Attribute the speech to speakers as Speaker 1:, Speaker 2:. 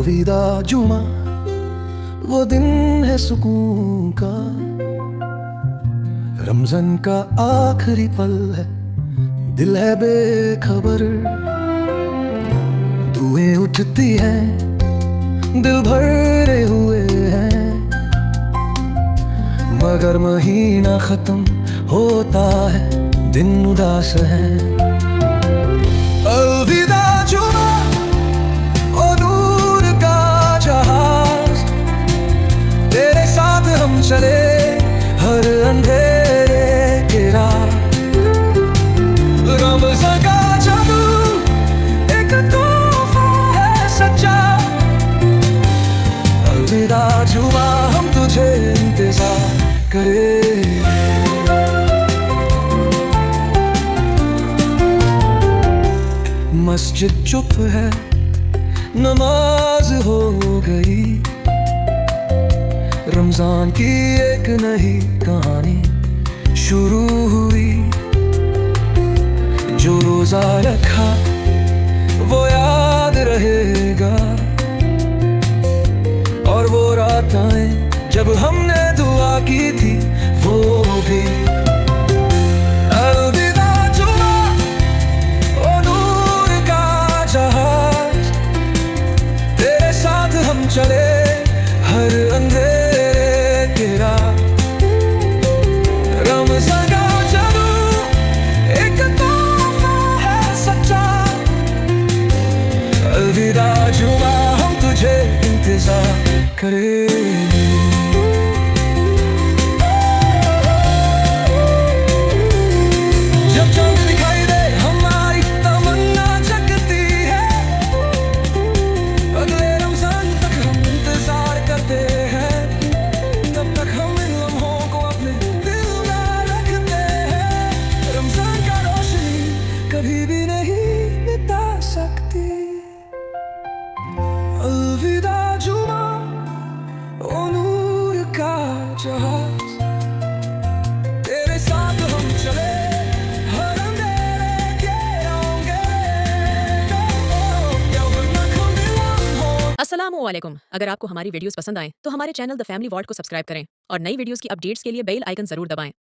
Speaker 1: अलविदा जुमा, वो दिन है सुकून का। रमजान का आखिरी पल है, दिल है बेखबर। दुएं उठती हैं, दिल भरे हुए हैं, मगर महीना खत्म होता है, दिन उदास है। अलविदा जुमा, ओ नूर का जहाज, तेरे साथ हम चले हर अंधेरे के रात। रमज़ान का जादू एक तोहफा है सच्चा। अलविदा जुमा, हम तुझे इंतजार करेंगे। मस्जिद चुप है, नमाज हो गई। रमजान की एक नई कहानी शुरू हुई। जो रोजा रखा वो याद रहेगा, और वो रातें जब हमने दुआ की थी वो भी। अलविदा जुमा, ओ नूर का जहाज, तेरे साथ हम चले हर अंधेरे के रात। रमज़ान का जादू एक तोहफा है सच्चा। अलविदा जुमा, हम तुझे इंतजार करेंगे। जब चांद दिखाई दे हमारी तमन्ना जगती है। अगले रमजान तक हम इंतजार करते हैं, तब तक हम इन लम्हों को अपने दिल में रखते हैं। रमजान का रोशनी कभी भी नहीं मिटा सकती। अलविदा जुमा, ओ नूर का जहाज, तेरे साथ हम चले हर अंधेरे के होंगे।
Speaker 2: अस्सलामुअलैकुम। अगर आपको हमारी वीडियोस पसंद आए तो हमारे चैनल द फैमिली वॉल्ट को सब्सक्राइब करें और नई वीडियोस की अपडेट्स के लिए बेल आइकन जरूर दबाएं।